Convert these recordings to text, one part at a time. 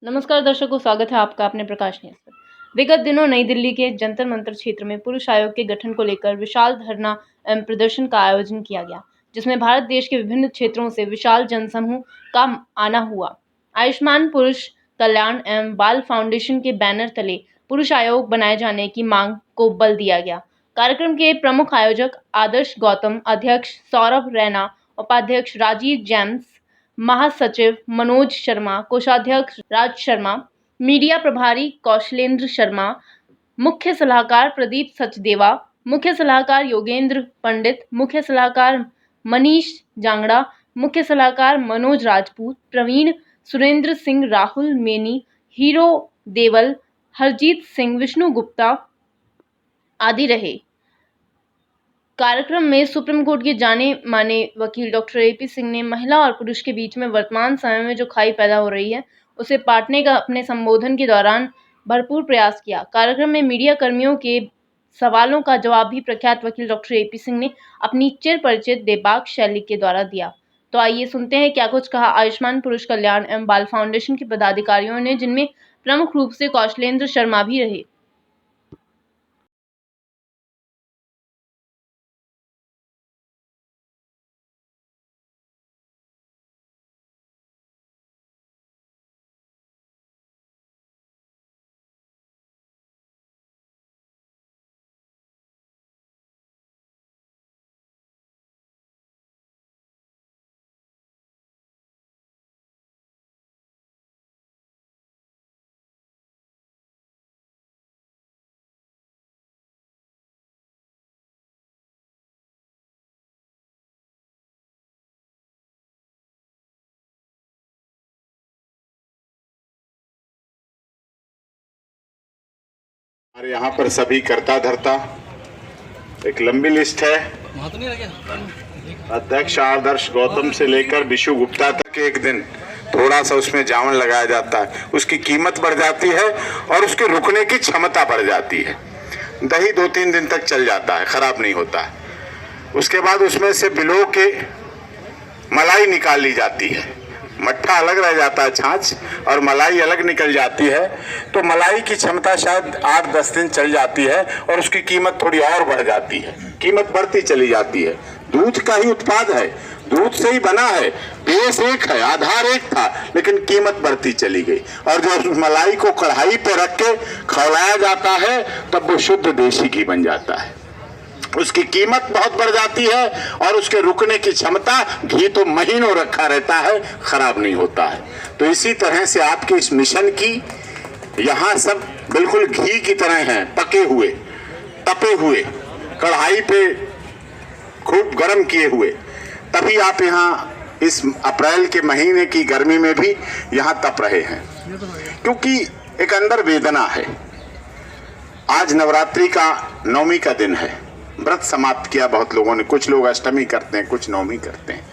नमस्कार दर्शकों, स्वागत है आपका अपने प्रकाश न्यूज़ पर। विगत दिनों नई दिल्ली के जंतर मंतर क्षेत्र में पुरुष आयोग के गठन को लेकर विशाल धरना एवं प्रदर्शन का आयोजन किया गया, जिसमें भारत देश के विभिन्न क्षेत्रों से विशाल जनसमूह का आना हुआ। आयुष्मान पुरुष कल्याण एवं बाल फाउंडेशन के बैनर तले पुरुष आयोग बनाए जाने की मांग को बल दिया गया। कार्यक्रम के प्रमुख आयोजक आदर्श गौतम, अध्यक्ष सौरभ रैना, उपाध्यक्ष राजीव जेम्स, महासचिव मनोज शर्मा, कोषाध्यक्ष राज शर्मा, मीडिया प्रभारी कौशलेंद्र शर्मा, मुख्य सलाहकार प्रदीप सचदेवा, मुख्य सलाहकार योगेंद्र पंडित, मुख्य सलाहकार मनीष जांगड़ा, मुख्य सलाहकार मनोज राजपूत, प्रवीण, सुरेंद्र सिंह, राहुल मेनी, हीरो देवल, हरजीत सिंह, विष्णु गुप्ता आदि रहे। कार्यक्रम में सुप्रीम कोर्ट के जाने माने वकील डॉक्टर एपी सिंह ने महिला और पुरुष के बीच में वर्तमान समय में जो खाई पैदा हो रही है, उसे पाटने का अपने संबोधन के दौरान भरपूर प्रयास किया। कार्यक्रम में मीडिया कर्मियों के सवालों का जवाब भी प्रख्यात वकील डॉक्टर एपी सिंह ने अपनी चिर परिचित बेबाक शैली के द्वारा दिया। तो आइए सुनते हैं क्या कुछ कहा आयुष्मान पुरुष कल्याण एवं बाल फाउंडेशन के पदाधिकारियों ने, जिनमें प्रमुख रूप से कौशलेंद्र शर्मा भी रहे। हमारे यहाँ पर सभी करता धरता एक लंबी लिस्ट है। अध्यक्ष आदर्श गौतम से लेकर विष्णु गुप्ता तक एक दिन थोड़ा सा उसमें जावन लगाया जाता है, उसकी कीमत बढ़ जाती है और उसके रुकने की क्षमता बढ़ जाती है। दही 2-3 दिन तक चल जाता है, खराब नहीं होता है। उसके बाद उसमें से बिलो के मलाई निकाल ली जाती है, मट्ठा अलग रह जाता है, छाछ और मलाई अलग निकल जाती है। तो मलाई की क्षमता शायद 8-10 दिन चल जाती है और उसकी कीमत थोड़ी और बढ़ जाती है, कीमत बढ़ती चली जाती है। दूध का ही उत्पाद है, दूध से ही बना है, बेस एक है, आधार एक था, लेकिन कीमत बढ़ती चली गई। और जब उस मलाई को कढ़ाई पे रख के खौलाया जाता है तब वो शुद्ध देशी घी बन जाता है, उसकी कीमत बहुत बढ़ जाती है और उसके रुकने की क्षमता, घी तो महीनों रखा रहता है, खराब नहीं होता है। तो इसी तरह से आपके इस मिशन की यहाँ सब बिल्कुल घी की तरह हैं, पके हुए, तपे हुए, कढ़ाई पे खूब गर्म किए हुए, तभी आप यहाँ इस अप्रैल के महीने की गर्मी में भी यहाँ तप रहे हैं, क्योंकि एक अंदर वेदना है। आज नवरात्रि का 9वीं का दिन है, व्रत समाप्त किया बहुत लोगों ने, कुछ लोग अष्टमी करते हैं, कुछ 9वीं करते हैं,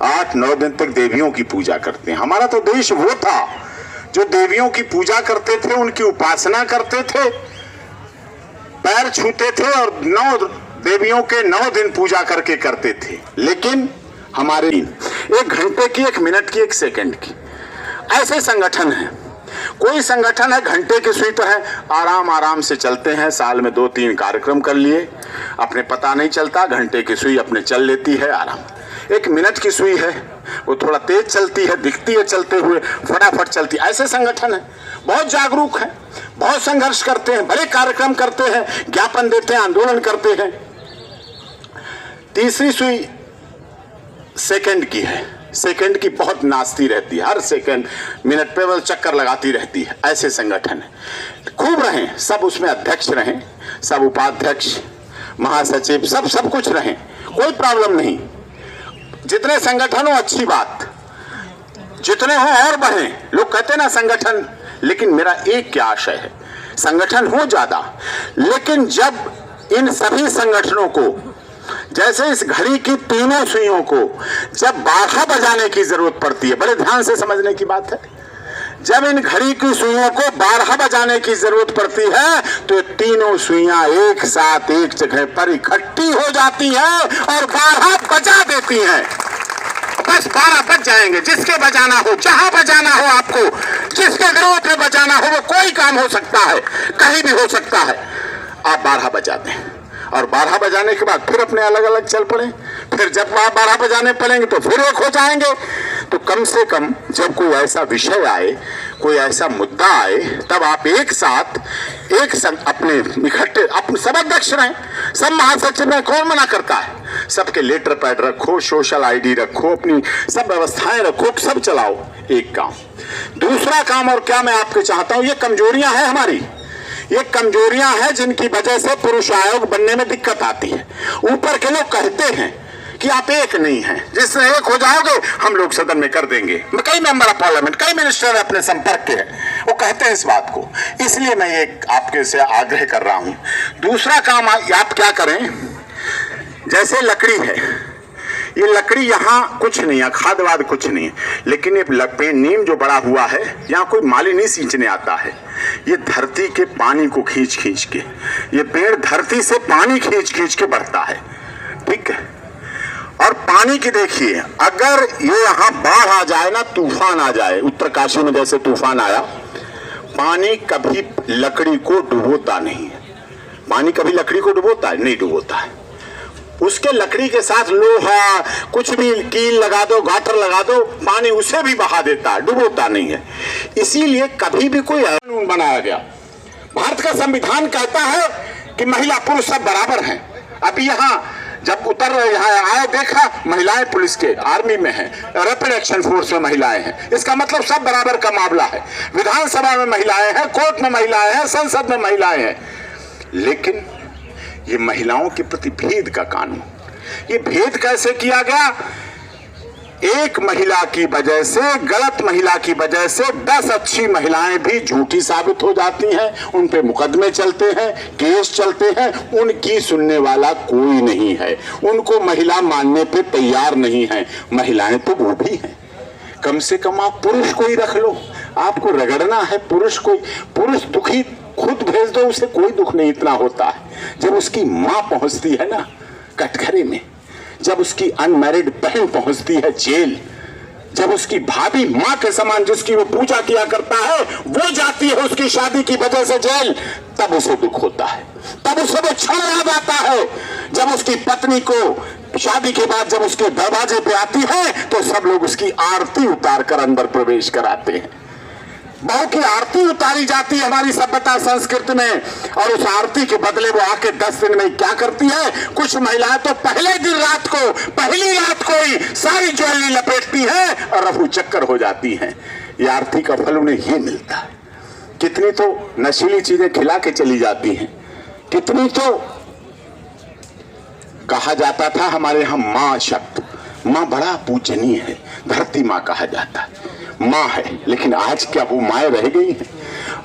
8-9 दिन तक देवियों की पूजा करते हैं। हमारा तो देश वो था जो देवियों की पूजा करते थे, उनकी उपासना करते थे, पैर छूते थे और 9 देवियों के 9 दिन पूजा करके करते थे। लेकिन हमारे 1 घंटे की, 1 मिनट की, 1 सेकंड की ऐसे संगठन है। कोई संगठन है घंटे की सुई तो है, आराम आराम से चलते हैं, साल में 2-3 कार्यक्रम कर लिए, अपने पता नहीं चलता, घंटे की सुई अपने चल लेती है आराम। 1 मिनट की सुई है, वो थोड़ा तेज चलती है, दिखती है चलते हुए, फटाफट चलती है। ऐसे संगठन है, बहुत जागरूक है, बहुत संघर्ष करते हैं, बड़े कार्यक्रम करते हैं, ज्ञापन देते हैं, आंदोलन करते हैं। तीसरी सुई सेकंड की है, सेकंड की बहुत नाचती रहती है, हर सेकंड मिनट पे वो चक्कर लगाती रहती है। ऐसे संगठन है, खूब रहें, सब उसमें अध्यक्ष रहें, सब उपाध्यक्ष, महासचिव, सब कुछ रहें, कोई प्रॉब्लम नहीं। जितने संगठन हो अच्छी बात, जितने हो और बढ़ें। लोग कहते ना संगठन, लेकिन मेरा एक क्या आशय है, संगठन हो ज्यादा, लेकिन जब इन सभी संगठनों को, जैसे इस घड़ी की तीनों सुइयों को जब 12 बजाने की जरूरत पड़ती है, बड़े ध्यान से समझने की बात है, जब इन घड़ी की सुइयों को 12 बजाने की जरूरत पड़ती है तो तीनों सुइयां एक साथ एक जगह पर इकट्ठी हो जाती हैं और 12 बजा देती हैं। बस 12 बज जाएंगे, जिसके बजाना हो, जहां बजाना हो आपको, जिसके जरूरत में बचाना हो वो कोई काम हो सकता है, कहीं भी हो सकता है। आप 12 बजा दें और 12 बजाने के बाद फिर अपने अलग अलग चल पड़े, फिर जब आप 12 बजाने पड़ेंगे तो फिर एक हो जाएंगे। तो कम से कम जब कोई ऐसा विषय आए, कोई ऐसा मुद्दा आए, तब आप एक साथ अपने इकट्ठे, अपने सब अध्यक्ष रहें, सब महासचिव रहें, कौन मना करता है? सबके लेटर पैड रखो, सोशल आईडी रखो, अपनी सब व्यवस्थाएं रखो, सब चलाओ। एक काम। दूसरा काम और क्या मैं आपको चाहता हूं, ये कमजोरियां हैं हमारी, ये कमजोरियां हैं जिनकी वजह से पुरुष आयोग बनने में दिक्कत आती है। ऊपर के लोग कहते हैं कि आप एक नहीं हैं, जिससे एक हो जाओगे हम लोग सदन में कर देंगे। कई मेंबर ऑफ पार्लियामेंट, कई मिनिस्टर अपने संपर्क के हैं, वो कहते हैं इस बात को। इसलिए मैं ये आपके से आग्रह कर रहा हूं। दूसरा काम आप क्या करें, जैसे लकड़ी है, ये लकड़ी यहाँ कुछ नहीं है, खाद वाद कुछ नहीं है, लेकिन ये नीम जो बड़ा हुआ है, यहाँ कोई माली नहीं सींचने आता है, ये धरती के पानी को खींच खींच के, ये पेड़ धरती से पानी खींच खींच के बढ़ता है, ठीक है। और पानी की देखिए, अगर ये यहाँ बाढ़ आ जाए ना, तूफान आ जाए, उत्तरकाशी में जैसे तूफान आया, पानी कभी लकड़ी को डुबोता नहीं है। पानी कभी लकड़ी को डुबोता है? नहीं डुबोता है। उसके लकड़ी के साथ लोहा, कुछ भी कील लगा दो, गाटर लगा दो, पानी उसे भी बहा देता है, डुबोता नहीं है। इसीलिए कभी भी कोई कानून बनाया गया, भारत का संविधान कहता है कि महिला पुरुष सब बराबर हैं। अभी यहाँ जब यहाँ आए, देखा महिलाएं पुलिस के, आर्मी में हैं, रैपिड एक्शन फोर्स में महिलाएं हैं, इसका मतलब सब बराबर का मामला है। विधानसभा में महिलाएं हैं, कोर्ट में महिलाएं हैं, संसद में महिलाएं हैं। लेकिन ये महिलाओं के प्रति भेद का कानून, ये भेद कैसे किया गया? एक महिला की वजह से, गलत महिला की वजह से 10 अच्छी महिलाएं भी झूठी साबित हो जाती हैं, उन पे मुकदमे चलते हैं, केस चलते हैं, उनकी सुनने वाला कोई नहीं है, उनको महिला मानने पे तैयार नहीं है। महिलाएं तो वो भी हैं। कम से कम आप पुरुष को ही रख लो, आपको रगड़ना है पुरुष को, पुरुष दुखी खुद भेज दो, उसे कोई दुख नहीं इतना होता है। जब उसकी माँ पहुंचती है ना कटघरे में, जब उसकी अनमैरिड बहन पहुंचती है जेल, जब उसकी भाभी माँ के समान जिसकी वो पूजा किया करता है वो जाती है उसकी शादी की वजह से जेल, तब उसे दुख होता है, तब उसे वो क्षण याद आता है जब उसकी पत्नी को शादी के बाद जब उसके दरवाजे पे आती है तो सब लोग उसकी आरती उतार कर अंदर प्रवेश कराते हैं। बहू की आरती उतारी जाती है हमारी सभ्यता संस्कृति में, और उस आरती के बदले वो आके 10 दिन में क्या करती है? कुछ महिलाएं तो पहले दिन रात को, पहली रात को ही सारी ज्वेलरी लपेटती है और रफू चक्कर हो जाती हैं। ये आरती का फल उन्हें ये मिलता है। कितनी तो नशीली चीजें खिला के चली जाती हैं, कितनी तो कहा जाता था हमारे यहाँ माँ शब्द, माँ बड़ा पूजनीय है, धरती माँ कहा जाता है, माँ है। लेकिन आज क्या वो माँ रह गई है?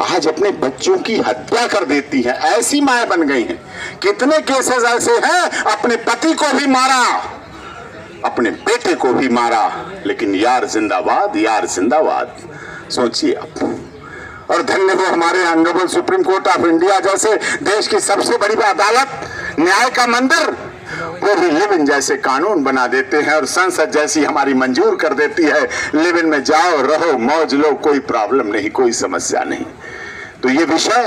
आज अपने बच्चों की हत्या कर देती है, ऐसी माँ बन गई हैं। कितने केसेस ऐसे हैं, अपने पति को भी मारा, अपने बेटे को भी मारा, लेकिन यार जिंदाबाद, यार जिंदाबाद। सोचिए आप। और धन्य हो हमारे honourable supreme court of India जैसे देश की सबसे बड़ी अदालत, न्याय का मंदिर, वो भी लिव इन जैसे कानून बना देते हैं और संसद जैसी हमारी मंजूर कर देती है, लिव इन में जाओ, रहो, मौज लो, कोई प्रॉब्लम नहीं, कोई समस्या नहीं। तो ये विषय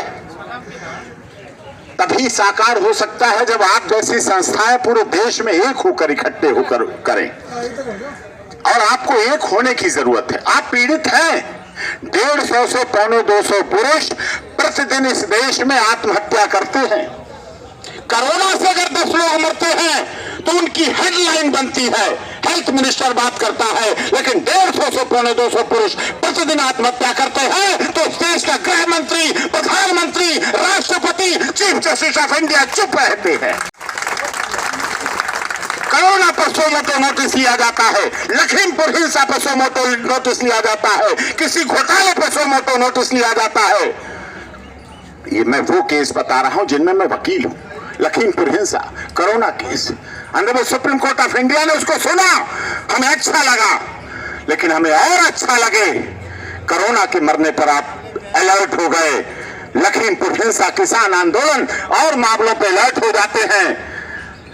तभी साकार हो सकता है जब आप जैसी संस्थाएं पूरे देश में एक होकर इकट्ठे होकर करें, और आपको एक होने की जरूरत है। आप पीड़ित हैं, 150 से 250 पुरुष प्रतिदिन इस देश में आत्महत्या करते हैं। कोरोना से अगर 10 लोग मरते हैं तो उनकी हेडलाइन बनती है, हेल्थ मिनिस्टर बात करता है, लेकिन 150 से 250 पुरुष प्रतिदिन आत्महत्या करते हैं तो देश का गृह मंत्री, प्रधानमंत्री, राष्ट्रपति, चीफ जस्टिस ऑफ इंडिया चुप रहते हैं। कोरोना पर सोमोटो नोटिस लिया जाता है, लखीमपुर हिंसा पर सोमोटो नोटिस लिया जाता है, किसी घोटाले पर सोमोटो नोटिस लिया जाता है। ये मैं वो केस बता रहा हूं जिनमें मैं वकील हूं। लखीमपुर हिंसा, corona case, honourable supreme court of India ने उसको सुना, हमें अच्छा लगा, लेकिन हमें और अच्छा लगे कोरोना के मरने पर आप अलर्ट हो गए। लखीमपुर हिंसा, किसान आंदोलन और मामलों पे अलर्ट हो जाते हैं,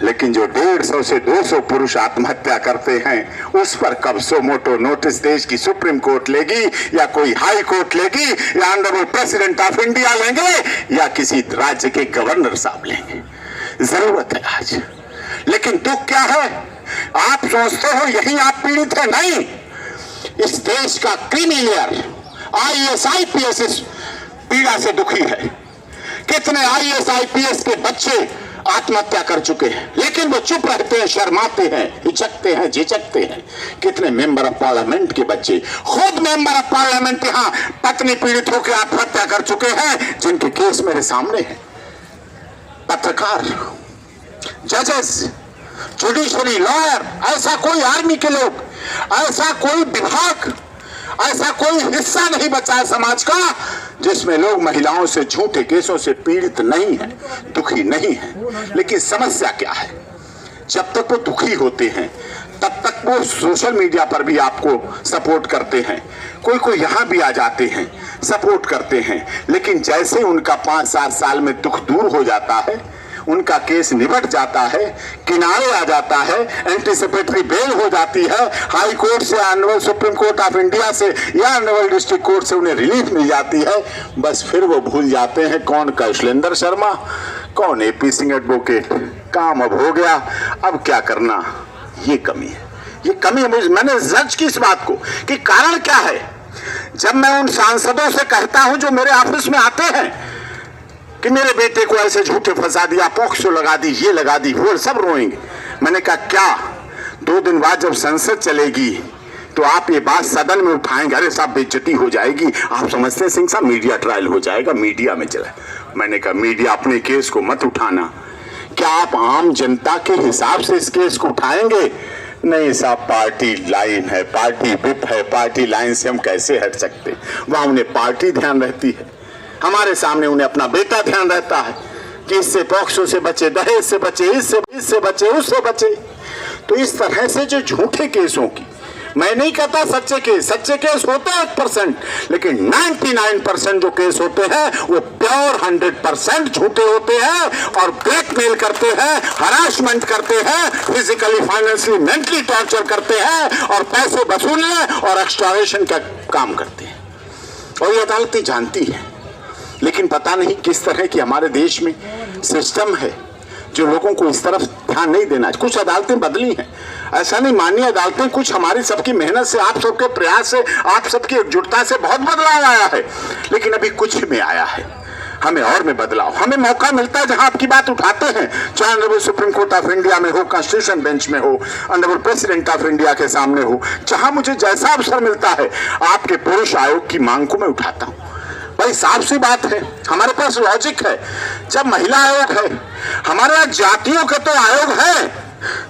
लेकिन जो 150 से 200 पुरुष आत्महत्या करते हैं उस पर कब सो मोटो नोटिस देश की सुप्रीम कोर्ट लेगी, या कोई हाई कोर्ट लेगी, या ऑनरेबल प्रेसिडेंट ऑफ इंडिया लेंगे, या किसी राज्य के गवर्नर साहब लेंगे? जरूरत है आज। लेकिन दुख क्या है, आप सोचते हो यही आप पीड़ित है? नहीं, इस देश का क्रिमिनल IAS IPS इस पीड़ा से दुखी है। कितने IAS IPS के बच्चे आत्महत्या कर चुके हैं, लेकिन वो चुप रहते हैं, शर्माते हैं, हिचकते हैं, झिझकते हैं। कितने मेंबर ऑफ पार्लियामेंट के बच्चे, खुद मेंबर ऑफ पार्लियामेंट यहाँ पत्नी पीड़ित होकर आत्महत्या कर चुके हैं, जिनके केस मेरे सामने है। पत्रकार, जजेस, जुडिशरी, लॉयर, ऐसा कोई आर्मी के लोग, ऐसा कोई विभाग, ऐसा कोई हिस्सा नहीं बचा है समाज का जिसमें लोग महिलाओं से झूठे केसों से पीड़ित नहीं है, दुखी नहीं है। लेकिन समस्या क्या है, जब तक वो दुखी होते हैं तब तक वो सोशल मीडिया पर भी आपको सपोर्ट करते हैं, कोई यहाँ भी आ जाते हैं, सपोर्ट करते हैं। लेकिन जैसे उनका 5-7 साल में दुख दूर हो जाता है, उनका केस निपट जाता है, किनारे आ जाता है, एंटीसिपेटरी बेल हो जाती है, हाई कोर्ट से, honourable supreme court of India से या ऑनरेबल डिस्ट्रिक्ट कोर्ट से उन्हें रिलीफ मिल जाती है, बस फिर वो भूल जाते हैं कौन कौशलेंद्र शर्मा, कौन AP सिंह एडवोकेट। काम अब हो गया, अब क्या करना। ये कमी है, ये कमी है। मैंने जज की इस बात को कि कारण क्या है। जब मैं उन सांसदों से कहता हूं जो मेरे ऑफिस में आते हैं कि मेरे बेटे को ऐसे झूठे फंसा दिया, पॉक्सो लगा दी, ये लगा दी, वो सब रोएंगे। मैंने कहा क्या 2 दिन बाद जब संसद चलेगी तो आप ये बात सदन में उठाएंगे? अरे साहब बेइज्जती हो जाएगी। आप समझते हैं सिंह साहब मीडिया ट्रायल हो जाएगा, मीडिया में चला। मैंने कहा मीडिया अपने केस को मत उठाना, क्या आप आम जनता के हिसाब से इस केस को उठाएंगे? नहीं साहब, पार्टी लाइन है, पार्टी विप है, पार्टी लाइन से हम कैसे हट सकते। वहां उन्हें पार्टी ध्यान रहती है, हमारे सामने उन्हें अपना बेटा ध्यान रहता है कि इससे पॉक्सो से बचे, दहेज से बचे, इससे बचे, उससे बचे। तो इस तरह से जो झूठे केसों की, मैं नहीं कहता सच्चे केस होते हैं 1%, लेकिन 99% जो केस होते हैं वो प्योर 100% झूठे होते हैं और ब्लैकमेल करते हैं, हरासमेंट करते हैं, फिजिकली, फाइनेंशियली, मेंटली टॉर्चर करते हैं और पैसे वसूलने और एक्सटॉर्शन का काम करते हैं। और ये अदालतें जानती है, लेकिन पता नहीं किस तरह की हमारे देश में सिस्टम है जो लोगों को इस तरफ ध्यान नहीं देना। कुछ अदालतें बदली हैं, ऐसा नहीं, माननीय अदालतें कुछ हमारी सबकी मेहनत से, आप सबके प्रयास से, आप सबकी एकजुटता से बहुत बदलाव आया है, लेकिन अभी कुछ में आया है, हमें और में बदलाव। हमें मौका मिलता है जहां आपकी बात उठाते हैं, चाहे honourable supreme court of India में हो, कॉन्स्टिट्यूशन बेंच में हो, ऑनरेबल प्रेसिडेंट ऑफ इंडिया के सामने हो, जहां मुझे जैसा अवसर मिलता है आपके पुरुष आयोग की मांग को मैं उठाता हूं। भाई साफ सी बात है, हमारे पास लॉजिक है। जब महिला आयोग है, हमारे यहाँ जातियों के तो आयोग है,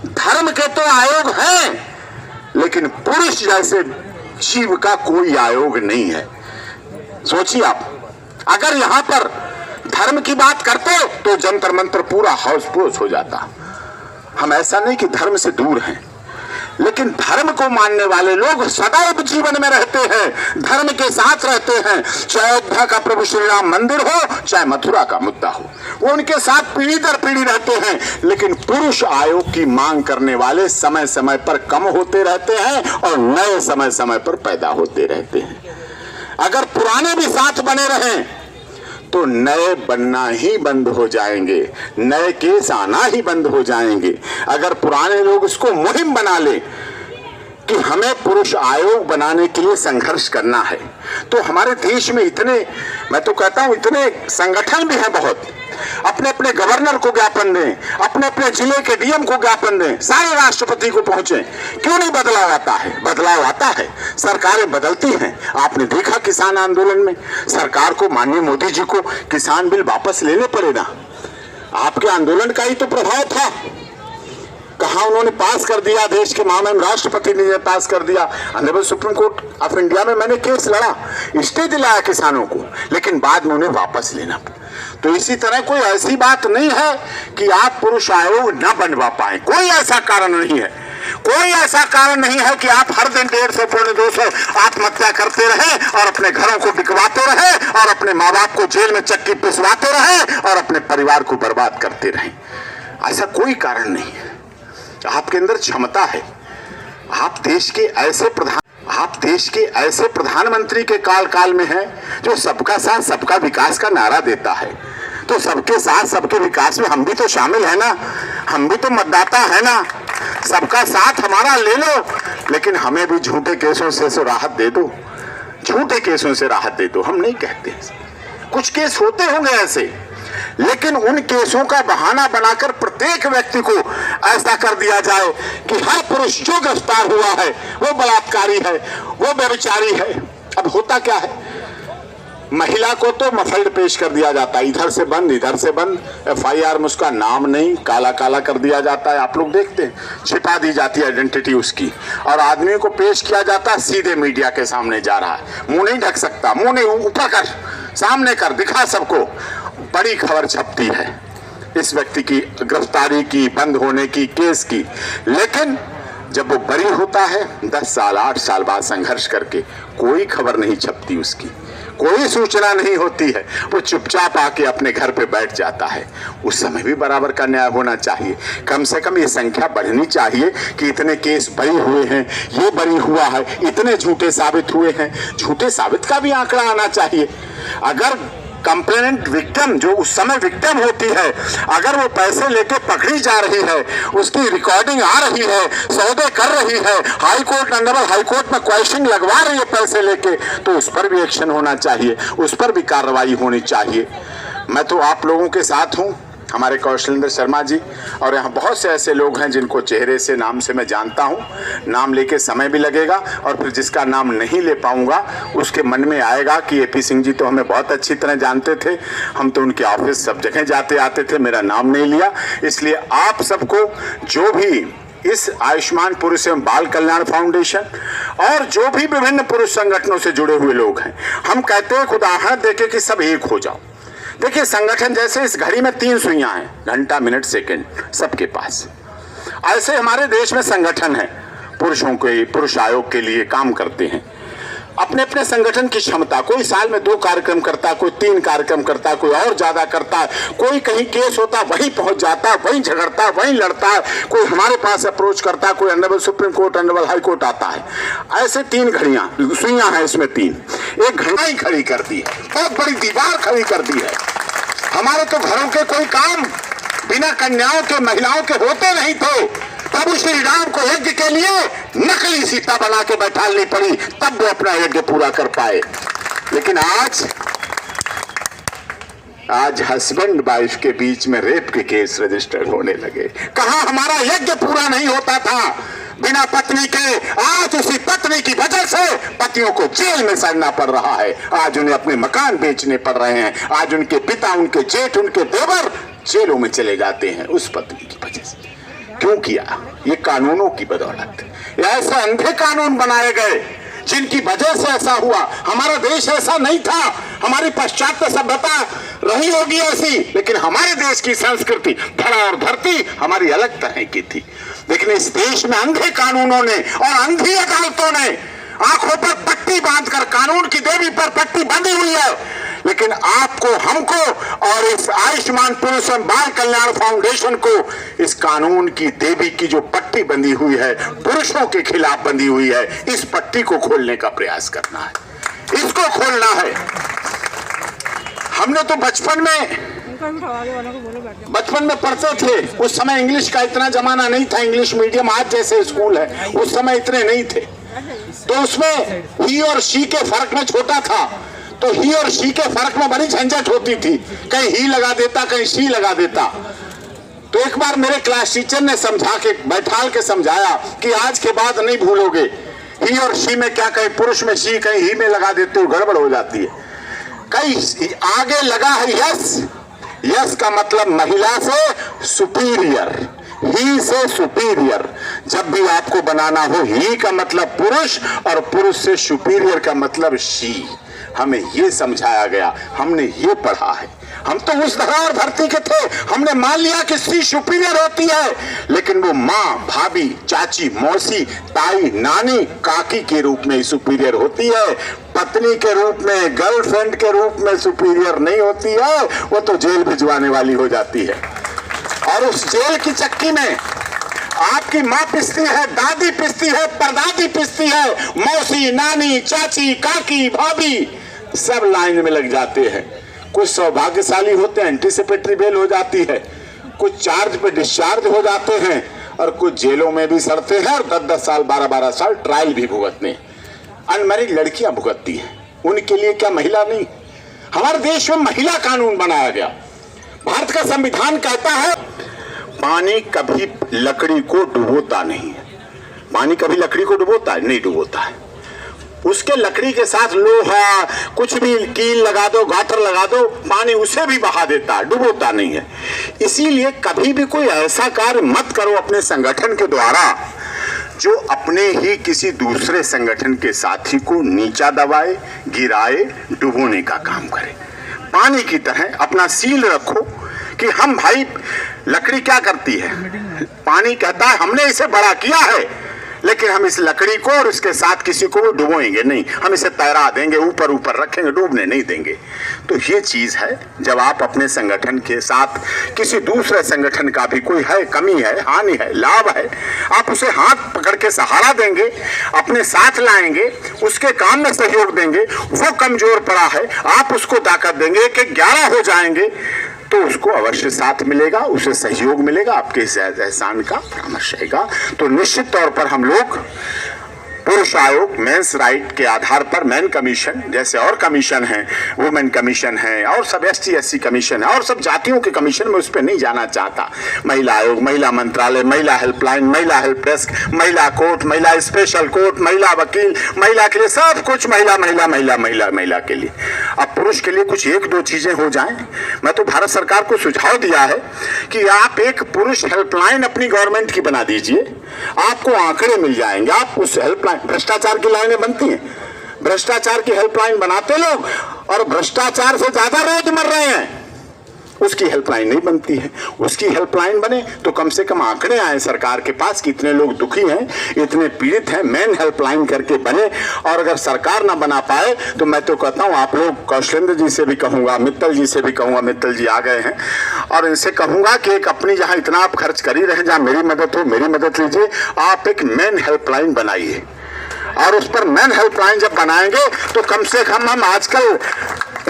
धर्म के तो आयोग है, लेकिन पुरुष जैसे जीव का कोई आयोग नहीं है। सोचिए आप, अगर यहां पर धर्म की बात करते तो जंतर मंतर पूरा हाउस पोस हो जाता। हम ऐसा नहीं कि धर्म से दूर हैं, लेकिन धर्म को मानने वाले लोग सदैव जीवन में रहते हैं, धर्म के साथ रहते हैं। चाहे अयोध्या का प्रभु श्री राम मंदिर हो, चाहे मथुरा का मुद्दा हो, वो उनके साथ पीढ़ी दर पीढ़ी रहते हैं। लेकिन पुरुष आयोग की मांग करने वाले समय समय पर कम होते रहते हैं और नए समय समय पर पैदा होते रहते हैं। अगर पुराने भी साथ बने रहें तो नए बनना ही बंद हो जाएंगे, नए केस आना ही बंद हो जाएंगे। अगर पुराने लोग इसको मुहिम बना ले कि हमें पुरुष आयोग बनाने के लिए संघर्ष करना है, तो हमारे देश में इतने, मैं तो कहता हूं इतने संगठन भी हैं बहुत, अपने अपने गवर्नर को ज्ञापन दें, अपने अपने जिले के डीएम को ज्ञापन दें, सारे राष्ट्रपति को पहुंचे। क्यों नहीं बदलाव आता है? बदलाव आता है, सरकारें बदलती हैं। आपने देखा किसान आंदोलन में सरकार को, माननीय मोदी जी को किसान बिल वापस लेने पड़े ना, आपके आंदोलन का ही तो प्रभाव था। कहा उन्होंने पास कर दिया, देश के महामहिम राष्ट्रपति ने पास कर दिया। Honourable supreme court of India में मैंने केस लड़ा, स्टे दिलाया किसानों को, लेकिन बाद में उन्हें वापस लेना। तो इसी तरह कोई ऐसी बात नहीं है कि आप पुरुष आयोग न बनवा पाए, कोई ऐसा कारण नहीं है, कोई ऐसा कारण नहीं है कि आप हर दिन 150 पौने 200 आत्महत्या करते रहे और अपने घरों को बिकवाते रहे और अपने माँ बाप को जेल में चक्की पिसवाते रहे और अपने परिवार को बर्बाद करते रहे। ऐसा कोई कारण नहीं है। आपके अंदर क्षमता है। आप देश के ऐसे प्रधानमंत्री के काल में हैं जो सबका साथ सबका विकास का नारा देता है। तो सबके साथ सबके विकास में हम भी तो शामिल है ना, हम भी तो मतदाता है ना। सबका साथ हमारा ले लो, लेकिन हमें भी झूठे केसों से राहत दे दो, झूठे केसों से राहत दे दो। हम नहीं कहते, कुछ केस होते होंगे ऐसे, लेकिन उन केसों का बहाना बनाकर प्रत्येक व्यक्ति को ऐसा कर दिया जाए कि हर पुरुष जो गिरफ्तार हुआ है वो बलात्कारी है, वो व्यभिचारी है। अब होता क्या है, महिला को तो मफल्ड पेश कर दिया जाता है, इधर से बंद इधर से बंद, FIR में उसका नाम नहीं, काला काला कर दिया जाता है। आप लोग देखते हैं, छिपा दी जाती है आइडेंटिटी उसकी, और आदमी को पेश किया जाता है सीधे मीडिया के सामने जा रहा है, मुंह नहीं ढक सकता, मुंह नहीं, ऊपर कर, सामने कर, दिखा सबको। बड़ी खबर छपती है इस व्यक्ति की गिरफ्तारी की, बंद होने की, केस की, लेकिन जब वो बरी होता है 10 साल 8 साल बाद संघर्ष करके, कोई खबर नहीं छपती उसकी, कोई सूचना नहीं होती है, वो चुपचाप आके अपने घर पे बैठ जाता है। उस समय भी बराबर का न्याय होना चाहिए। कम से कम ये संख्या बढ़नी चाहिए कि इतने केस बरी हुए हैं, ये बरी हुआ है, इतने झूठे साबित हुए हैं, झूठे साबित का भी आंकड़ा आना चाहिए। अगर कंप्लेनेंट विक्टिम, जो उस समय विक्टिम होती है, अगर वो पैसे लेके पकड़ी जा रही है, उसकी रिकॉर्डिंग आ रही है, सौदे कर रही है, high court honourable high court में क्वेश्चन लगवा रही है पैसे लेके, तो उस पर भी एक्शन होना चाहिए, उस पर भी कार्रवाई होनी चाहिए। मैं तो आप लोगों के साथ हूँ, हमारे कौशलेंद्र शर्मा जी, और यहाँ बहुत से ऐसे लोग हैं जिनको चेहरे से नाम से मैं जानता हूँ। नाम लेके समय भी लगेगा, और फिर जिसका नाम नहीं ले पाऊँगा उसके मन में आएगा कि AP सिंह जी तो हमें बहुत अच्छी तरह जानते थे, हम तो उनके ऑफिस सब जगह जाते आते थे, मेरा नाम नहीं लिया। इसलिए आप सबको, जो भी इस आयुष्मान पुरुष एवं बाल कल्याण फाउंडेशन और जो भी विभिन्न पुरुष संगठनों से जुड़े हुए लोग हैं, हम कहते हैं एक उदाहरण देके कि सब एक हो जाओ। देखिए, संगठन जैसे इस घड़ी में 3 सुइयां हैं, घंटा मिनट सेकंड सबके पास, ऐसे हमारे देश में संगठन है, पुरुषों के, पुरुष आयोग के लिए काम करते हैं। अपने अपने संगठन की क्षमता, कोई साल में 2 कार्यक्रम करता, कोई 3 कार्यक्रम करता, कोई और ज्यादा करता, कोई कहीं केस होता वहीं पहुंच जाता, वहीं झगड़ता, वहीं लड़ता, कोई हमारे पास अप्रोच करता, कोई honourable supreme court, honourable high court आता है। ऐसे 3 घड़ियां, सुइयां हैं इसमें 3, एक घड़ा ही खड़ी कर दी है, बहुत बड़ी दीवार खड़ी कर दी है। हमारे तो घरों के कोई काम बिना कन्याओं के, महिलाओं के होते नहीं थे। प्रभु श्री राम को यज्ञ के लिए नकली सीता बना के बैठालनी पड़ी, तब वो अपना यज्ञ पूरा कर पाए। लेकिन आज हस्बैंड वाइफ के बीच में रेप के केस रजिस्टर होने लगे। कहां हमारा यज्ञ पूरा नहीं होता था बिना पत्नी के। आज उसी पत्नी की वजह से पतियों को जेल में सड़ना पड़ रहा है, आज उन्हें अपने मकान बेचने पड़ रहे हैं, आज उनके पिता, उनके जेठ, उनके देवर जेलों में चले जाते हैं उस पत्नी की वजह से। क्यों किया? ये कानूनों की बदौलत। ऐसे अंधे कानून बनाए गए जिनकी वजह से ऐसा हुआ। हमारा देश ऐसा नहीं था, हमारी पाश्चात्य सभ्यता रही होगी ऐसी, लेकिन हमारे देश की संस्कृति, धरा और धरती हमारी अलग तरह की थी। लेकिन इस देश में अंधे कानूनों ने और अंधी अदालतों ने आंखों पर पट्टी बांधकर, कानून की देवी पर पट्टी बंधी हुई है। लेकिन आपको, हमको और इस आयुष्मान पुरुष एवं बाल कल्याण फाउंडेशन को इस कानून की देवी की जो पट्टी बंधी हुई है, पुरुषों के खिलाफ बंधी हुई है, इस पट्टी को खोलने का प्रयास करना है, इसको खोलना है। हमने तो बचपन में पढ़ते थे, उस समय इंग्लिश का इतना जमाना नहीं था, इंग्लिश मीडियम आज जैसे स्कूल है उस समय इतने नहीं थे, तो उसमें ही और शी के फर्क में छोटा था, तो ही और शी के फर्क में बड़ी झंझट होती थी, कहीं ही लगा देता, कहीं शी लगा देता। तो एक बार मेरे क्लास टीचर ने समझा के, बैठाल के समझाया कि आज के बाद नहीं भूलोगे, ही और शी में क्या, कहीं पुरुष में शी, कहीं ही में लगा देते हो, गड़बड़ हो जाती है। कहीं आगे लगा है यस, यस का मतलब महिला से सुपीरियर, ही से सुपीरियर। जब भी आपको बनाना हो, ही का मतलब पुरुष और पुरुष से सुपीरियर का मतलब शी। हमें ये समझाया गया, हमने ये पढ़ा है। हम तो उस धरा और धरती के थे, हमने मान लिया कि सी सुपीरियर होती है, लेकिन वो माँ, भाभी, चाची, मौसी, ताई, नानी, काकी के रूप में सुपीरियर होती है, पत्नी के रूप में, गर्लफ्रेंड के रूप में सुपीरियर नहीं होती है। वो तो जेल भिजवाने वाली हो जाती है। और उस जेल की चक्की में आपकी माँ पिसती है, दादी पिसती है, परदादी पिसती है, मौसी, नानी, चाची, काकी, भाभी सब लाइन में लग जाते हैं। कुछ सौभाग्यशाली होते हैं, एंटीसिपेटरी बेल हो जाती है, कुछ चार्ज पे डिस्चार्ज हो जाते हैं और कुछ जेलों में भी सड़ते हैं और 10-10 साल 12-12 साल ट्रायल भी भुगतने। अनमैरिड लड़कियां भुगतती हैं, उनके लिए क्या महिला नहीं? हमारे देश में महिला कानून बनाया गया। भारत का संविधान कहता है पानी कभी लकड़ी को डुबोता नहीं है। पानी कभी लकड़ी को डुबोता है? नहीं डुबोता है। उसके लकड़ी के साथ लोहा कुछ भी कील लगा दो, गाटर लगा दो, पानी उसे भी बहा देता है, डुबोता नहीं है। इसीलिए कभी भी कोई ऐसा कार्य मत करो अपने संगठन के द्वारा जो अपने ही किसी दूसरे संगठन के साथी को नीचा दबाए, गिराए, डुबोने का काम करे। पानी की तरह अपना सील रखो कि हम भाई, लकड़ी क्या करती है? पानी कहता है हमने इसे बड़ा किया है, लेकिन हम इस लकड़ी को और इसके साथ किसी को भी डुबोएंगे नहीं, हम इसे तैरा देंगे, ऊपर ऊपर रखेंगे, डूबने नहीं देंगे। तो ये चीज है, जब आप अपने संगठन के साथ किसी दूसरे संगठन का भी कोई है, कमी है, हानि है, लाभ है, आप उसे हाथ पकड़ के सहारा देंगे, अपने साथ लाएंगे, उसके काम में सहयोग देंगे। वो कमजोर पड़ा है, आप उसको ताकत देंगे कि 11 हो जाएंगे, तो उसको अवश्य साथ मिलेगा, उसे सहयोग मिलेगा, आपके इस एहसान का परामर्श रहेगा। तो निश्चित तौर पर हम लोग पुरुष आयोग, मेंस राइट के आधार पर मैन कमीशन जैसे और कमीशन है, वुमेन कमीशन है और सब ST/SC कमीशन है और सब जातियों के कमीशन में उस पर नहीं जाना चाहता। महिला आयोग, महिला मंत्रालय, महिला हेल्पलाइन, महिला हेल्प डेस्क, महिला कोर्ट, महिला स्पेशल कोर्ट, महिला वकील, महिला के लिए सब कुछ महिला महिला महिला महिला महिला के लिए। अब पुरुष के लिए कुछ 1-2 चीजें हो जाएं। मैं तो भारत सरकार को सुझाव दिया है कि आप एक पुरुष हेल्पलाइन अपनी गवर्नमेंट की बना दीजिए, आपको आंकड़े मिल जाएंगे। आप उस हेल्पलाइन, भ्रष्टाचार की लाइनें बनती हैं, भ्रष्टाचार की हेल्पलाइन बनाते लोग और भ्रष्टाचार से ज्यादा रोज मर रहे हैं, उसकी हेल्पलाइन नहीं बनती है। उसकी हेल्पलाइन बने तो कम से कम आंकड़े आए सरकार के पास कि इतने लोग दुखी हैं, इतने पीड़ित हैं, मेन हेल्पलाइन करके बने। और अगर सरकार ना बना पाए तो मैं तो कहता हूँ, आप लोग कौशलेंद्र जी से भी कहूँगा, मित्तल जी से भी कहूँगा, मित्तल जी आ गए हैं, और इनसे कहूँगा कि एक अपनी जहाँ इतना आप खर्च कर ही रहे, जहाँ मेरी मदद हो मेरी मदद लीजिए, आप एक मेन हेल्पलाइन बनाइए। और उस पर मैन हेल्पलाइन जब बनाएंगे तो कम से कम हम, आजकल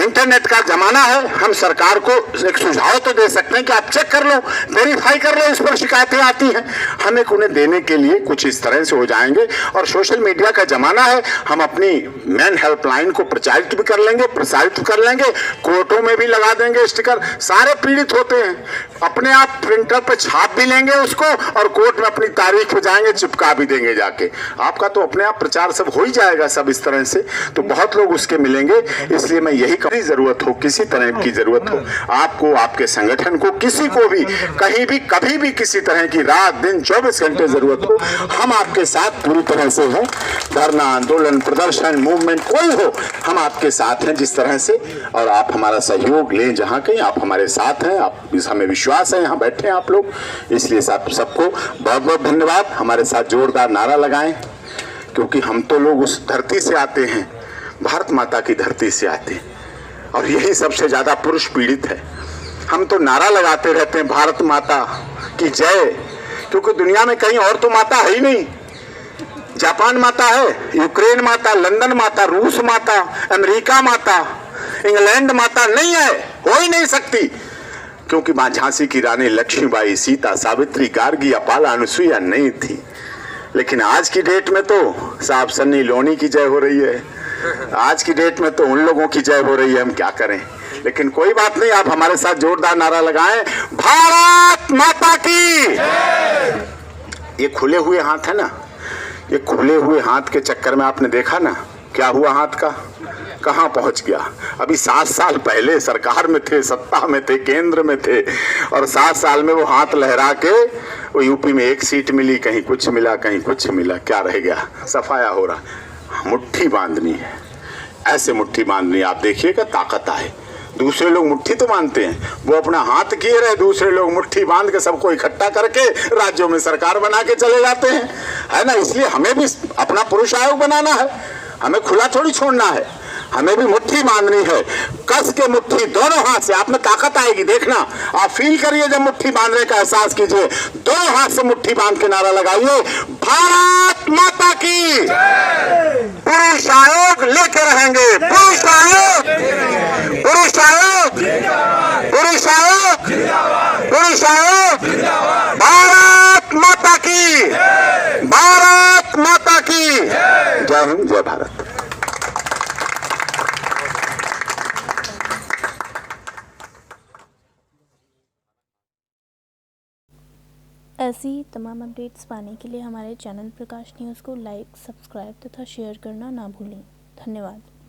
इंटरनेट का जमाना है, हम सरकार को एक सुझाव तो दे सकते हैं कि आप चेक कर लो, वेरीफाई कर लो, इस पर शिकायतें आती हैं, हम एक उन्हें देने के लिए कुछ इस तरह से हो जाएंगे। और सोशल मीडिया का जमाना है, हम अपनी मैन हेल्पलाइन को प्रचारित भी कर लेंगे, प्रसारित कर लेंगे, कोर्टों में भी लगा देंगे स्टिकर। सारे पीड़ित होते हैं, अपने आप प्रिंटर पर छाप भी लेंगे उसको और कोर्ट में अपनी तारीख पे जाएंगे, चिपका भी देंगे जाके। आपका तो अपने आप प्रचार सब हो ही जाएगा सब इस तरह से, तो बहुत लोग उसके मिलेंगे। इसलिए मैं यही कभी जरूरत हो, किसी तरह की जरूरत हो आपको, आपके संगठन को, किसी को भी कहीं भी कभी भी किसी तरह की रात दिन 24 घंटे जरूरत हो, हम आपके साथ पूरी तरह से हैं। धरना, आंदोलन, प्रदर्शन, मूवमेंट कोई हो, हम आपके साथ हैं जिस तरह से। और आप हमारा सहयोग लें जहाँ कहीं, आप हमारे साथ हैं, आप हमें विश्वास है, यहाँ बैठे हैं आप लोग। इसलिए सबको बहुत बहुत धन्यवाद। हमारे साथ जोरदार नारा लगाएं, क्योंकि हम तो लोग उस धरती से आते हैं, भारत माता की धरती से आते हैं, और यही सबसे ज्यादा पुरुष पीड़ित है। हम तो नारा लगाते रहते हैं भारत माता की जय, क्योंकि दुनिया में कहीं और तो माता है ही नहीं। जापान माता है, यूक्रेन माता, लंदन माता, रूस माता, अमेरिका माता, इंग्लैंड माता नहीं है, हो ही नहीं सकती, क्योंकि मां झांसी की रानी लक्ष्मीबाई, सीता, सावित्री, गार्गी, अपाला, अनुसुईया नहीं थी। लेकिन आज की डेट में तो साहब सन्नी लियोनी की जय हो रही है, आज की डेट में तो उन लोगों की जय हो रही है, हम क्या करें। लेकिन कोई बात नहीं, आप हमारे साथ जोरदार नारा लगाएं, भारत माता की। ये खुले हुए हाथ है ना, ये खुले हुए हाथ के चक्कर में आपने देखा ना क्या हुआ, हाथ का कहाँ पहुंच गया। अभी 7 साल पहले सरकार में थे, सत्ता में थे, केंद्र में थे, और 7 साल में वो हाथ लहरा के वो यूपी में 1 सीट मिली, कहीं कुछ मिला, कहीं कुछ मिला, क्या रह गया, सफाया हो रहा। मुट्ठी बांधनी है, ऐसे मुट्ठी बांधनी, आप देखिएगा ताकत आए। दूसरे लोग मुट्ठी तो बांधते हैं, वो अपना हाथ किए रहे, दूसरे लोग मुट्ठी बांध के सबको इकट्ठा करके राज्यों में सरकार बना के चले जाते हैं, है ना। इसलिए हमें भी अपना पुरुष आयोग बनाना है, हमें खुला थोड़ी छोड़ना है। हमें भी मुट्ठी बांधनी है, कस के मुट्ठी दोनों हाथ से। आप में ताकत आएगी, देखना, आप फील करिए, जब मुट्ठी बांधने का एहसास कीजिए, दोनों हाथ से मुट्ठी बांध के नारा लगाइए, भारत माता की। पुरुष आयोग लेके रहेंगे, पुरुष आयोग, पुरुष आयोग, पुरुष आयोग, पुरुष आयोग, भारत माता की, भारत माता की। जय हिंद, जय भारत। ऐसी ही तमाम अपडेट्स पाने के लिए हमारे चैनल प्रकाश न्यूज़ को लाइक, सब्सक्राइब तथा शेयर करना ना भूलें। धन्यवाद।